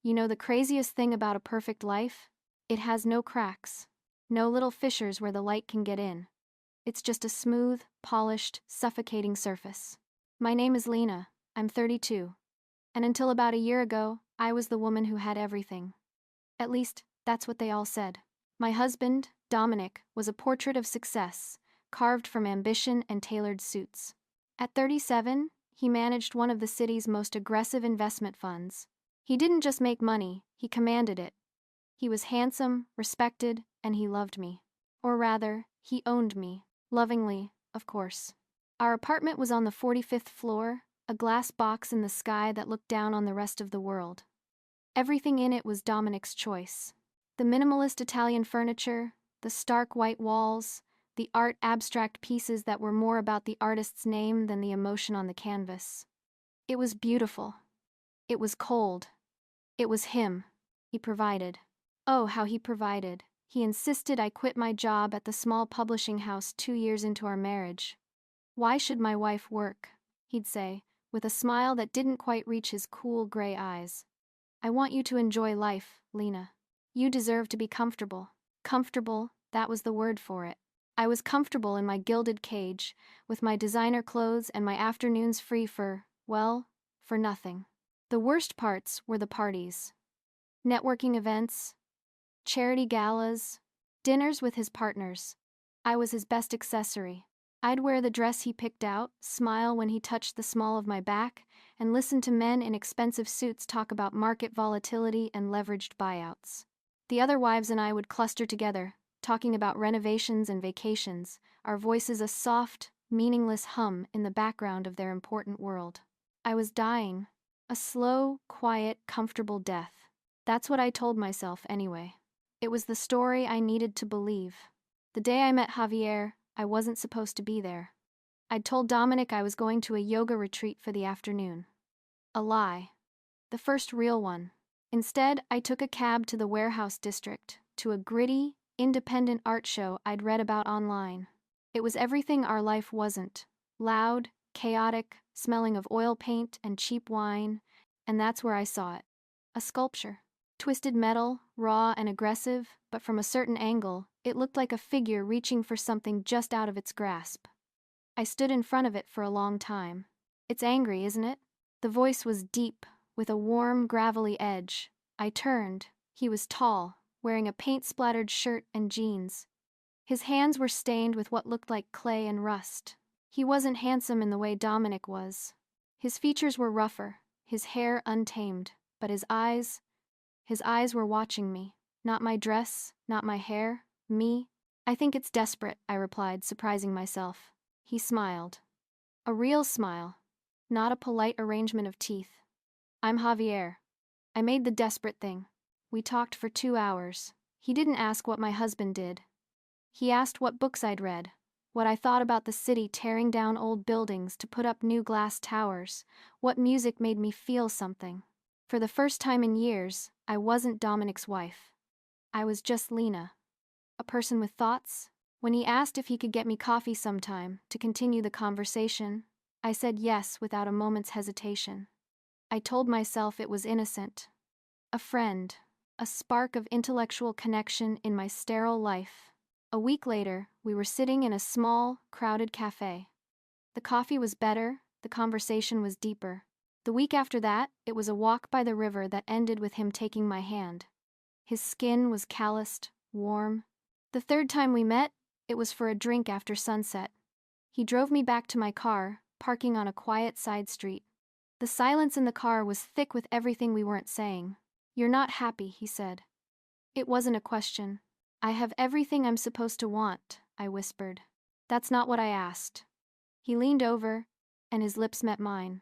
You know the craziest thing about a perfect life? It has no cracks. No little fissures where the light can get in. It's just a smooth, polished, suffocating surface. My name is Lena. I'm 32. And until about a year ago, I was the woman who had everything. At least, that's what they all said. My husband, Dominic, was a portrait of success, carved from ambition and tailored suits. At 37, he managed one of the city's most aggressive investment funds. He didn't just make money, he commanded it. He was handsome, respected, and he loved me. Or rather, he owned me. Lovingly, of course. Our apartment was on the 45th floor, a glass box in the sky that looked down on the rest of the world. Everything in it was Dominic's choice. The minimalist Italian furniture, the stark white walls, the art abstract pieces that were more about the artist's name than the emotion on the canvas. It was beautiful. It was cold. It was him. He provided. Oh, how he provided. He insisted I quit my job at the small publishing house 2 years into our marriage. Why should my wife work? He'd say, with a smile that didn't quite reach his cool gray eyes. I want you to enjoy life, Lena. You deserve to be comfortable. Comfortable, that was the word for it. I was comfortable in my gilded cage, with my designer clothes and my afternoons free for nothing. The worst parts were the parties. Networking events, charity galas, dinners with his partners. I was his best accessory. I'd wear the dress he picked out, smile when he touched the small of my back, and listen to men in expensive suits talk about market volatility and leveraged buyouts. The other wives and I would cluster together, talking about renovations and vacations, our voices a soft, meaningless hum in the background of their important world. I was dying. A slow, quiet, comfortable death. That's what I told myself anyway. It was the story I needed to believe. The day I met Javier, I wasn't supposed to be there. I'd told Dominic I was going to a yoga retreat for the afternoon. A lie. The first real one. Instead, I took a cab to the warehouse district, to a gritty, independent art show I'd read about online. It was everything our life wasn't. Loud, chaotic, smelling of oil paint and cheap wine, and that's where I saw it. A sculpture. Twisted metal, raw and aggressive, but from a certain angle, it looked like a figure reaching for something just out of its grasp. I stood in front of it for a long time. It's angry, isn't it? The voice was deep, with a warm, gravelly edge. I turned. He was tall, wearing a paint-splattered shirt and jeans. His hands were stained with what looked like clay and rust. He wasn't handsome in the way Dominic was. His features were rougher, his hair untamed, but his eyes were watching me. Not my dress, not my hair, me. I think it's desperate, I replied, surprising myself. He smiled. A real smile, not a polite arrangement of teeth. I'm Javier. I made the desperate thing. We talked for 2 hours. He didn't ask what my husband did. He asked what books I'd read, what I thought about the city tearing down old buildings to put up new glass towers, what music made me feel something. For the first time in years, I wasn't Dominic's wife. I was just Lena, a person with thoughts. When he asked if he could get me coffee sometime to continue the conversation, I said yes without a moment's hesitation. I told myself it was innocent. A friend, a spark of intellectual connection in my sterile life. A week later, we were sitting in a small, crowded cafe. The coffee was better, the conversation was deeper. The week after that, it was a walk by the river that ended with him taking my hand. His skin was calloused, warm. The third time we met, it was for a drink after sunset. He drove me back to my car, parking on a quiet side street. The silence in the car was thick with everything we weren't saying. You're not happy, he said. It wasn't a question. I have everything I'm supposed to want, I whispered. That's not what I asked. He leaned over, and his lips met mine.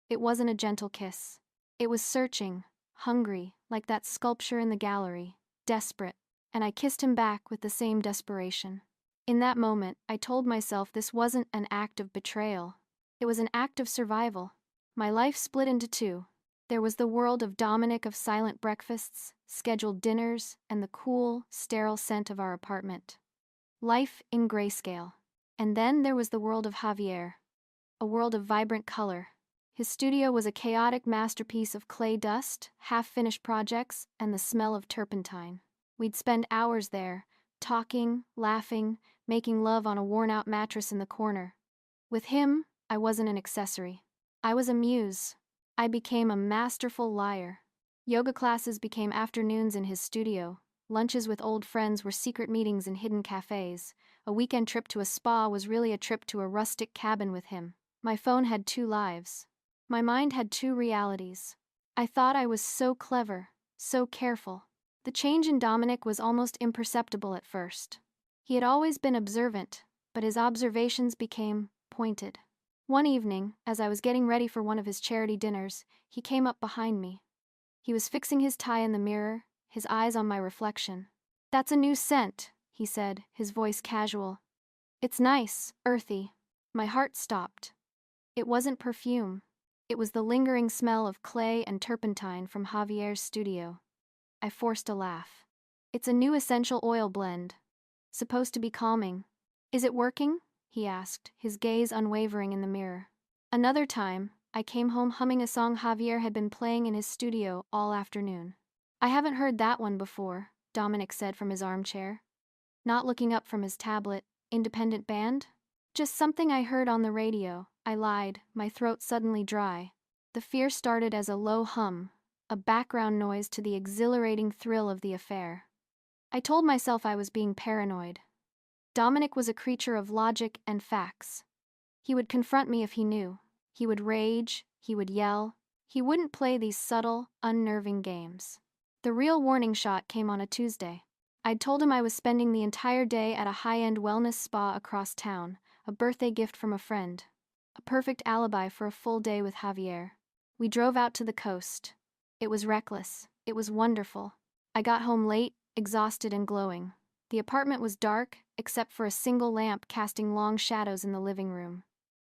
It wasn't a gentle kiss. It was searching, hungry, like that sculpture in the gallery, desperate, and I kissed him back with the same desperation. In that moment, I told myself this wasn't an act of betrayal. It was an act of survival. My life split into two. There was the world of Dominic of silent breakfasts, scheduled dinners, and the cool, sterile scent of our apartment. Life in grayscale. And then there was the world of Javier. A world of vibrant color. His studio was a chaotic masterpiece of clay dust, half-finished projects, and the smell of turpentine. We'd spend hours there, talking, laughing, making love on a worn-out mattress in the corner. With him, I wasn't an accessory. I was a muse. I became a masterful liar. Yoga classes became afternoons in his studio. Lunches with old friends were secret meetings in hidden cafes. A weekend trip to a spa was really a trip to a rustic cabin with him. My phone had two lives. My mind had two realities. I thought I was so clever, so careful. The change in Dominic was almost imperceptible at first. He had always been observant, but his observations became pointed. One evening, as I was getting ready for one of his charity dinners, he came up behind me. He was fixing his tie in the mirror, his eyes on my reflection. "That's a new scent," he said, his voice casual. "It's nice, earthy." My heart stopped. It wasn't perfume. It was the lingering smell of clay and turpentine from Javier's studio. I forced a laugh. "It's a new essential oil blend. Supposed to be calming." "Is it working?" he asked, his gaze unwavering in the mirror. Another time, I came home humming a song Javier had been playing in his studio all afternoon. "I haven't heard that one before," Dominic said from his armchair. Not looking up from his tablet. "Independent band?" "Just something I heard on the radio," I lied, my throat suddenly dry. The fear started as a low hum, a background noise to the exhilarating thrill of the affair. I told myself I was being paranoid. Dominic was a creature of logic and facts. He would confront me if he knew. He would rage, he would yell. He wouldn't play these subtle, unnerving games. The real warning shot came on a Tuesday. I'd told him I was spending the entire day at a high-end wellness spa across town, a birthday gift from a friend. A perfect alibi for a full day with Javier. We drove out to the coast. It was reckless. It was wonderful. I got home late, exhausted and glowing. The apartment was dark, except for a single lamp casting long shadows in the living room.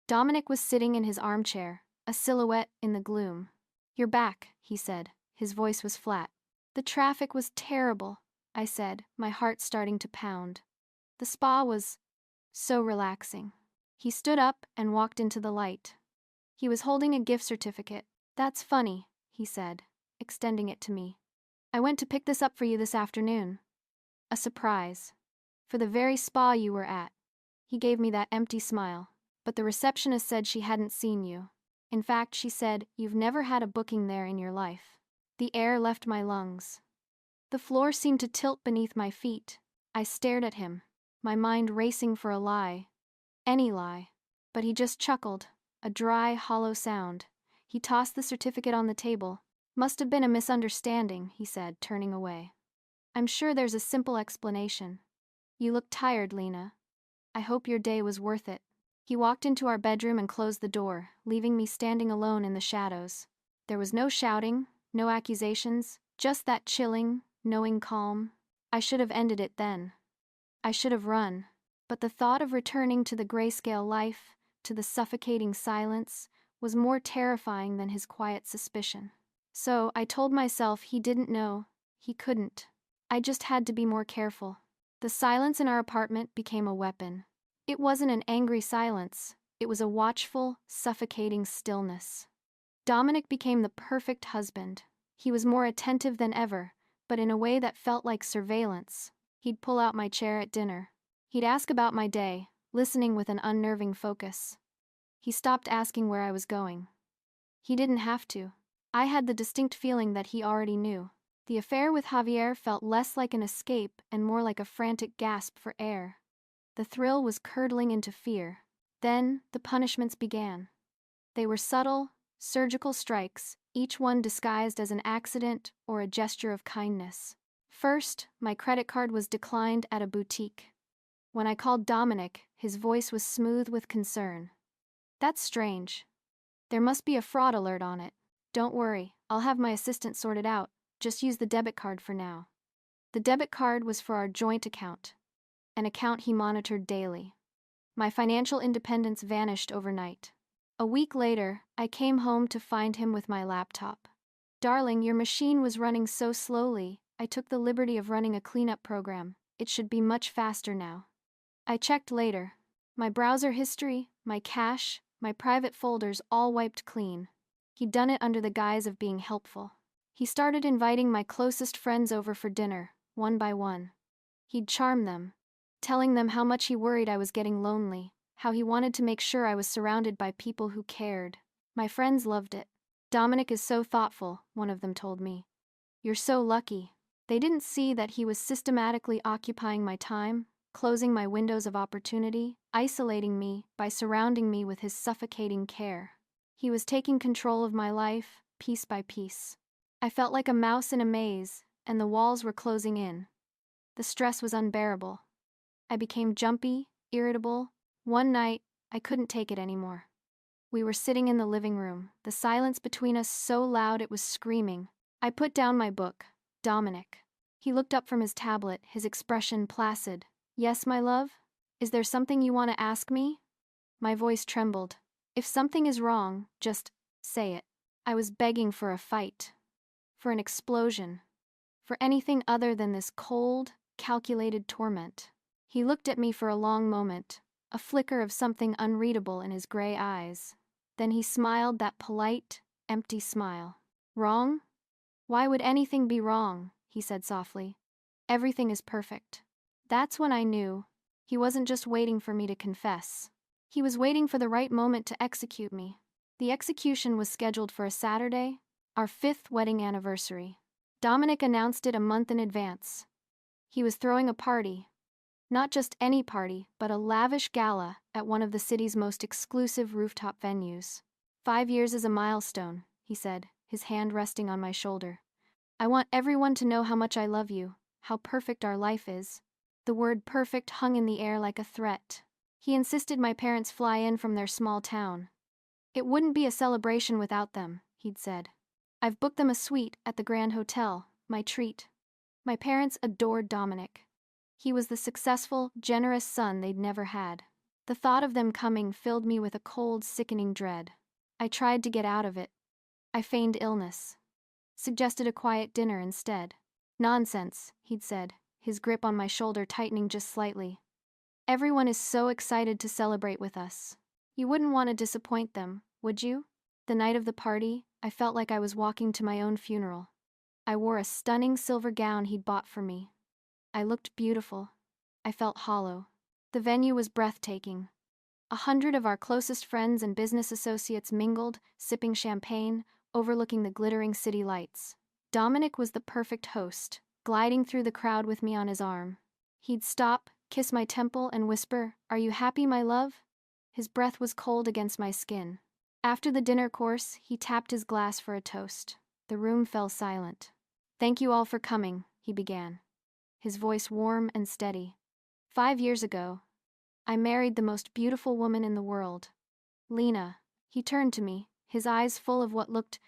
Dominic was sitting in his armchair, a silhouette in the gloom. "You're back," he said. His voice was flat. "The traffic was terrible," I said, my heart starting to pound. "The spa was so relaxing." He stood up and walked into the light. He was holding a gift certificate. "That's funny," he said, extending it to me. "I went to pick this up for you this afternoon. A surprise. For the very spa you were at." He gave me that empty smile. "But the receptionist said she hadn't seen you. In fact, she said, you've never had a booking there in your life." The air left my lungs. The floor seemed to tilt beneath my feet. I stared at him, my mind racing for a lie. Any lie. But he just chuckled, a dry, hollow sound. He tossed the certificate on the table. "Must have been a misunderstanding," he said, turning away. "I'm sure there's a simple explanation. You look tired, Lena. I hope your day was worth it." He walked into our bedroom and closed the door, leaving me standing alone in the shadows. There was no shouting, no accusations, just that chilling, knowing calm. I should have ended it then. I should have run. But the thought of returning to the grayscale life, to the suffocating silence, was more terrifying than his quiet suspicion. So I told myself he didn't know, he couldn't. I just had to be more careful. The silence in our apartment became a weapon. It wasn't an angry silence. It was a watchful, suffocating stillness. Dominic became the perfect husband. He was more attentive than ever, but in a way that felt like surveillance. He'd pull out my chair at dinner. He'd ask about my day, listening with an unnerving focus. He stopped asking where I was going. He didn't have to. I had the distinct feeling that he already knew. The affair with Javier felt less like an escape and more like a frantic gasp for air. The thrill was curdling into fear. Then, the punishments began. They were subtle, surgical strikes, each one disguised as an accident or a gesture of kindness. First, my credit card was declined at a boutique. When I called Dominic, his voice was smooth with concern. "That's strange. There must be a fraud alert on it. Don't worry, I'll have my assistant sort it out. Just use the debit card for now." The debit card was for our joint account, an account he monitored daily. My financial independence vanished overnight. A week later, I came home to find him with my laptop. "Darling, your machine was running so slowly. I took the liberty of running a cleanup program. It should be much faster now." I checked later. My browser history, my cache, my private folders all wiped clean. He'd done it under the guise of being helpful. He started inviting my closest friends over for dinner, one by one. He'd charm them, telling them how much he worried I was getting lonely, how he wanted to make sure I was surrounded by people who cared. My friends loved it. "Dominic is so thoughtful," one of them told me. "You're so lucky." They didn't see that he was systematically occupying my time, closing my windows of opportunity, isolating me by surrounding me with his suffocating care. He was taking control of my life, piece by piece. I felt like a mouse in a maze, and the walls were closing in. The stress was unbearable. I became jumpy, irritable. One night, I couldn't take it anymore. We were sitting in the living room, the silence between us so loud it was screaming. I put down my book. "Dominic." He looked up from his tablet, his expression placid. "Yes, my love? Is there something you want to ask me?" My voice trembled. "If something is wrong, just say it." I was begging for a fight, for an explosion, for anything other than this cold, calculated torment. He looked at me for a long moment, a flicker of something unreadable in his gray eyes. Then he smiled that polite, empty smile. "Wrong? Why would anything be wrong?" he said softly. "Everything is perfect." That's when I knew he wasn't just waiting for me to confess. He was waiting for the right moment to execute me. The execution was scheduled for a Saturday, our 5th wedding anniversary. Dominic announced it a month in advance. He was throwing a party. Not just any party, but a lavish gala at one of the city's most exclusive rooftop venues. "5 years is a milestone," he said, his hand resting on my shoulder. "I want everyone to know how much I love you, how perfect our life is." The word perfect hung in the air like a threat. He insisted my parents fly in from their small town. It wouldn't be a celebration without them, he'd said. "I've booked them a suite at the Grand Hotel, my treat." My parents adored Dominic. He was the successful, generous son they'd never had. The thought of them coming filled me with a cold, sickening dread. I tried to get out of it. I feigned illness. Suggested a quiet dinner instead. "Nonsense," he'd said, his grip on my shoulder tightening just slightly. "Everyone is so excited to celebrate with us. You wouldn't want to disappoint them, would you?" The night of the party, I felt like I was walking to my own funeral. I wore a stunning silver gown he'd bought for me. I looked beautiful. I felt hollow. The venue was breathtaking. 100 of our closest friends and business associates mingled, sipping champagne, overlooking the glittering city lights. Dominic was the perfect host, gliding through the crowd with me on his arm. He'd stop, kiss my temple, and whisper, "Are you happy, my love?" His breath was cold against my skin. After the dinner course, he tapped his glass for a toast. The room fell silent. "Thank you all for coming," he began, his voice warm and steady. 5 years ago, I married the most beautiful woman in the world, Lena." He turned to me, his eyes full of what looked,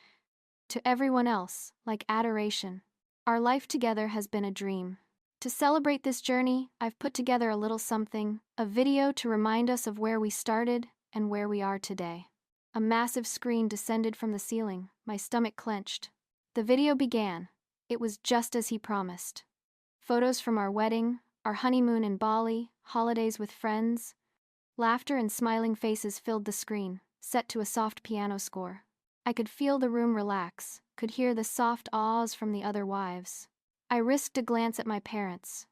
to everyone else, like adoration. "Our life together has been a dream. To celebrate this journey, I've put together a little something, a video to remind us of where we started and where we are today." A massive screen descended from the ceiling, my stomach clenched. The video began. It was just as he promised. Photos from our wedding, our honeymoon in Bali, holidays with friends. Laughter and smiling faces filled the screen, set to a soft piano score. I could feel the room relax, could hear the soft ahs from the other wives. I risked a glance at my parents.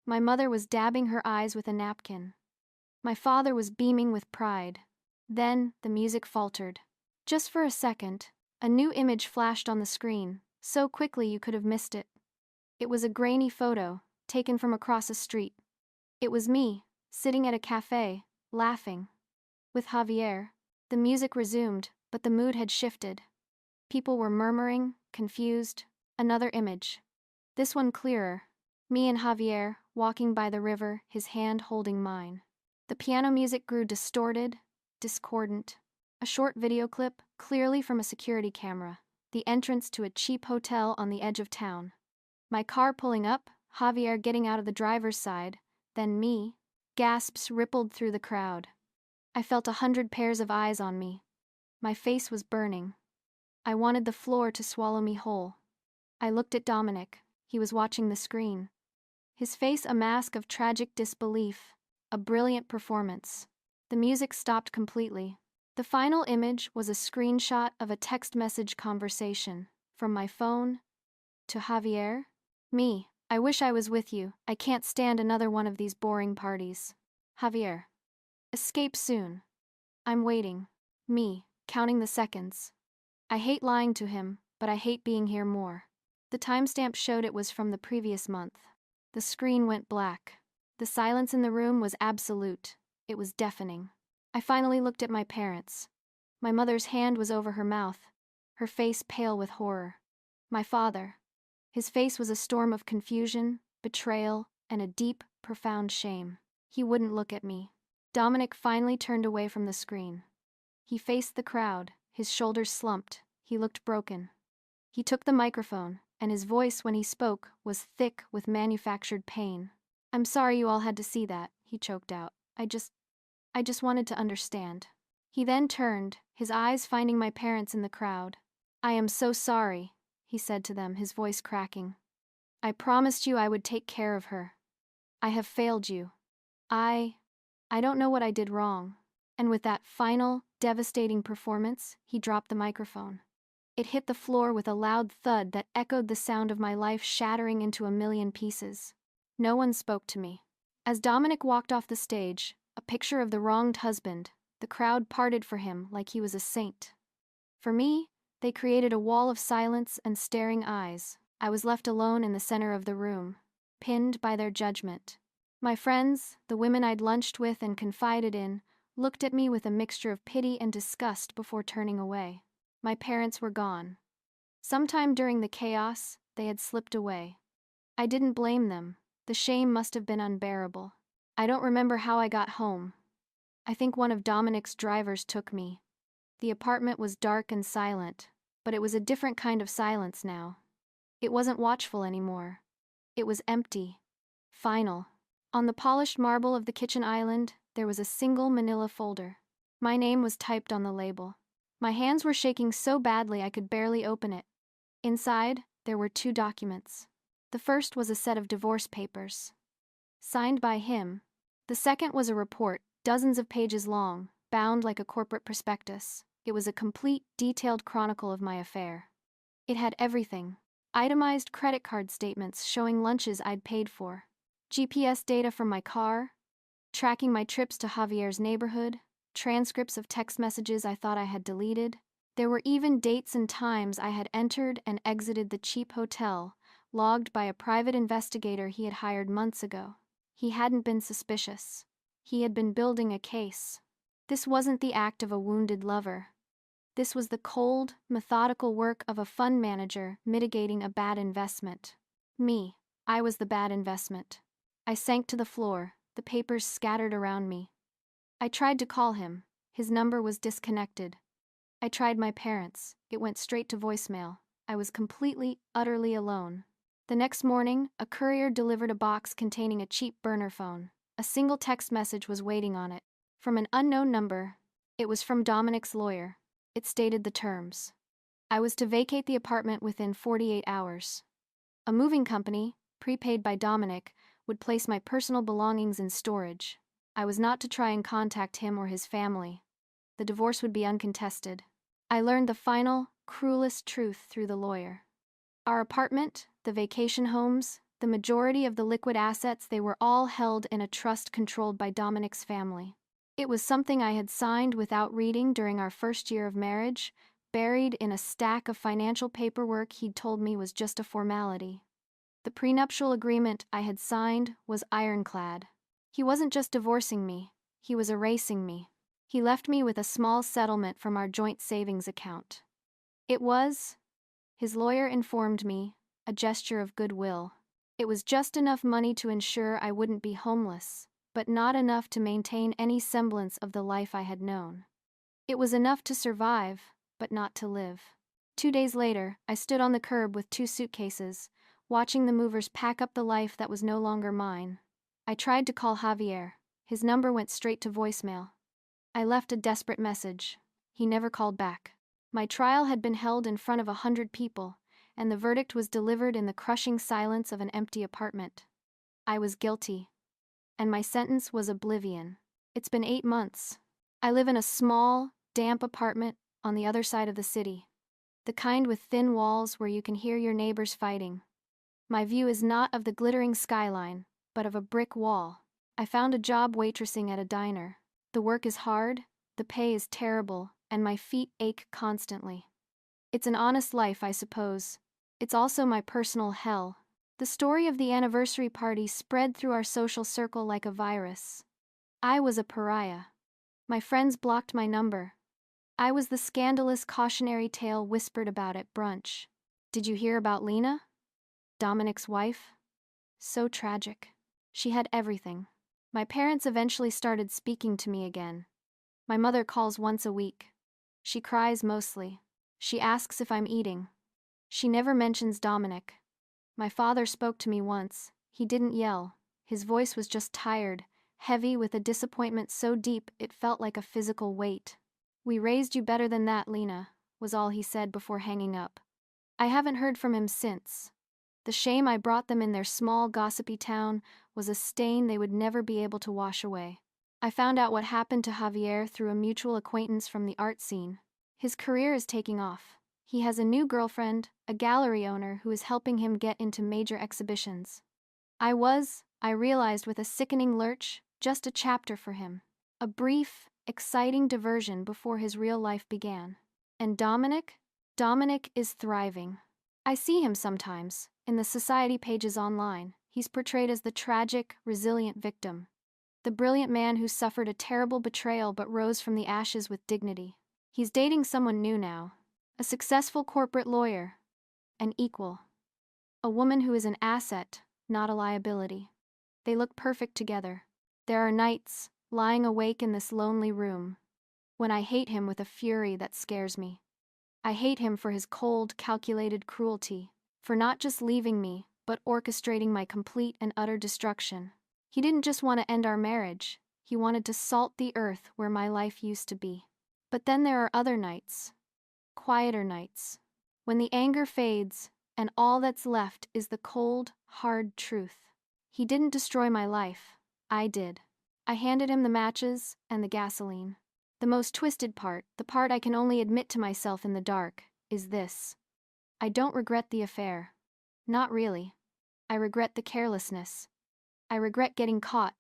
My mother was dabbing her eyes with a napkin. My father was beaming with pride. Then the music faltered. Just for a second, a new image flashed on the screen, so quickly you could have missed it. It was a grainy photo, taken from across a street. It was me, sitting at a cafe, laughing. With Javier. The music resumed, but the mood had shifted. People were murmuring, confused. Another image. This one clearer. Me and Javier, walking by the river, his hand holding mine. The piano music grew distorted, discordant. A short video clip, clearly from a security camera. The entrance to a cheap hotel on the edge of town. My car pulling up, Javier getting out of the driver's side, then me. Gasps rippled through the crowd. I felt 100 pairs of eyes on me. My face was burning. I wanted the floor to swallow me whole. I looked at Dominic. He was watching the screen. His face a mask of tragic disbelief. A brilliant performance. The music stopped completely. The final image was a screenshot of a text message conversation. From my phone to Javier. Me, I wish I was with you. I can't stand another one of these boring parties. Javier. Escape soon. I'm waiting. Me, counting the seconds. I hate lying to him, but I hate being here more. The timestamp showed it was from the previous month. The screen went black. The silence in the room was absolute. It was deafening. I finally looked at my parents. My mother's hand was over her mouth, her face pale with horror. My father. His face was a storm of confusion, betrayal, and a deep, profound shame. He wouldn't look at me. Dominic finally turned away from the screen. He faced the crowd, his shoulders slumped. He looked broken. He took the microphone, and his voice when he spoke was thick with manufactured pain. I'm sorry you all had to see that, he choked out. I just wanted to understand. He then turned, his eyes finding my parents in the crowd. I am so sorry, he said to them, his voice cracking. I promised you I would take care of her. I have failed you. I don't know what I did wrong. And with that final, devastating performance, he dropped the microphone. It hit the floor with a loud thud that echoed the sound of my life shattering into a million pieces. No one spoke to me. As Dominic walked off the stage, a picture of the wronged husband, the crowd parted for him like he was a saint. For me, they created a wall of silence and staring eyes. I was left alone in the center of the room, pinned by their judgment. My friends, the women I'd lunched with and confided in, looked at me with a mixture of pity and disgust before turning away. My parents were gone. Sometime during the chaos, they had slipped away. I didn't blame them. The shame must have been unbearable. I don't remember how I got home. I think one of Dominic's drivers took me. The apartment was dark and silent, but it was a different kind of silence now. It wasn't watchful anymore. It was empty. Final. On the polished marble of the kitchen island, there was a single manila folder. My name was typed on the label. My hands were shaking so badly I could barely open it. Inside, there were 2 documents. The first was a set of divorce papers, signed by him. The second was a report, dozens of pages long, bound like a corporate prospectus. It was a complete, detailed chronicle of my affair. It had everything. Itemized credit card statements showing lunches I'd paid for, GPS data from my car, tracking my trips to Javier's neighborhood, transcripts of text messages I thought I had deleted. There were even dates and times I had entered and exited the cheap hotel, logged by a private investigator he had hired months ago. He hadn't been suspicious. He had been building a case. This wasn't the act of a wounded lover. This was the cold, methodical work of a fund manager mitigating a bad investment. Me, I was the bad investment. I sank to the floor, the papers scattered around me. I tried to call him. His number was disconnected. I tried my parents. It went straight to voicemail. I was completely, utterly alone. The next morning, a courier delivered a box containing a cheap burner phone. A single text message was waiting on it. From an unknown number. It was from Dominic's lawyer. It stated the terms. I was to vacate the apartment within 48 hours. A moving company, prepaid by Dominic, would place my personal belongings in storage. I was not to try and contact him or his family. The divorce would be uncontested. I learned the final, cruelest truth through the lawyer. Our apartment, the vacation homes, the majority of the liquid assets, they were all held in a trust controlled by Dominic's family. It was something I had signed without reading during our first year of marriage, buried in a stack of financial paperwork he'd told me was just a formality. The prenuptial agreement I had signed was ironclad. He wasn't just divorcing me, he was erasing me. He left me with a small settlement from our joint savings account. It was, his lawyer informed me, a gesture of goodwill. It was just enough money to ensure I wouldn't be homeless, but not enough to maintain any semblance of the life I had known. It was enough to survive, but not to live. 2 days later, I stood on the curb with 2 suitcases, watching the movers pack up the life that was no longer mine. I tried to call Javier. His number went straight to voicemail. I left a desperate message. He never called back. My trial had been held in front of 100 people, and the verdict was delivered in the crushing silence of an empty apartment. I was guilty, and my sentence was oblivion. It's been 8 months. I live in a small, damp apartment on the other side of the city. The kind with thin walls where you can hear your neighbors fighting. My view is not of the glittering skyline, but of a brick wall. I found a job waitressing at a diner. The work is hard, the pay is terrible, and my feet ache constantly. It's an honest life, I suppose. It's also my personal hell. The story of the anniversary party spread through our social circle like a virus. I was a pariah. My friends blocked my number. I was the scandalous cautionary tale whispered about at brunch. Did you hear about Lena? Dominic's wife? So tragic. She had everything. My parents eventually started speaking to me again. My mother calls once a week. She cries mostly. She asks if I'm eating. She never mentions Dominic. My father spoke to me once. He didn't yell. His voice was just tired, heavy with a disappointment so deep it felt like a physical weight. "We raised you better than that, Lena," was all he said before hanging up. I haven't heard from him since. The shame I brought them in their small, gossipy town was a stain they would never be able to wash away. I found out what happened to Javier through a mutual acquaintance from the art scene. His career is taking off. He has a new girlfriend, a gallery owner who is helping him get into major exhibitions. I realized with a sickening lurch, just a chapter for him. A brief, exciting diversion before his real life began. And Dominic? Dominic is thriving. I see him sometimes. In the society pages online, he's portrayed as the tragic, resilient victim. The brilliant man who suffered a terrible betrayal but rose from the ashes with dignity. He's dating someone new now. A successful corporate lawyer. An equal. A woman who is an asset, not a liability. They look perfect together. There are nights, lying awake in this lonely room, when I hate him with a fury that scares me. I hate him for his cold, calculated cruelty, for not just leaving me, but orchestrating my complete and utter destruction. He didn't just want to end our marriage, he wanted to salt the earth where my life used to be. But then there are other nights. Quieter nights. When the anger fades, and all that's left is the cold, hard truth. He didn't destroy my life. I did. I handed him the matches and the gasoline. The most twisted part, the part I can only admit to myself in the dark, is this. I don't regret the affair. Not really. I regret the carelessness. I regret getting caught.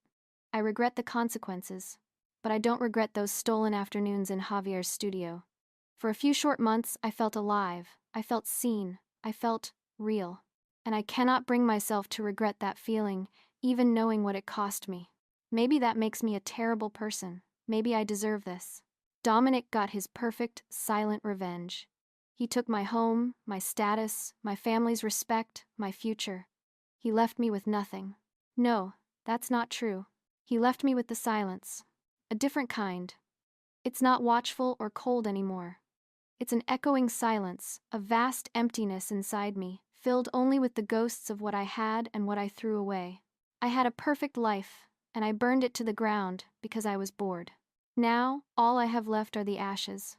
I regret the consequences. But I don't regret those stolen afternoons in Javier's studio. For a few short months, I felt alive. I felt seen. I felt real. And I cannot bring myself to regret that feeling, even knowing what it cost me. Maybe that makes me a terrible person. Maybe I deserve this. Dominic got his perfect, silent revenge. He took my home, my status, my family's respect, my future. He left me with nothing. No, that's not true. He left me with the silence. A different kind. It's not watchful or cold anymore. It's an echoing silence, a vast emptiness inside me, filled only with the ghosts of what I had and what I threw away. I had a perfect life, and I burned it to the ground because I was bored. Now, all I have left are the ashes.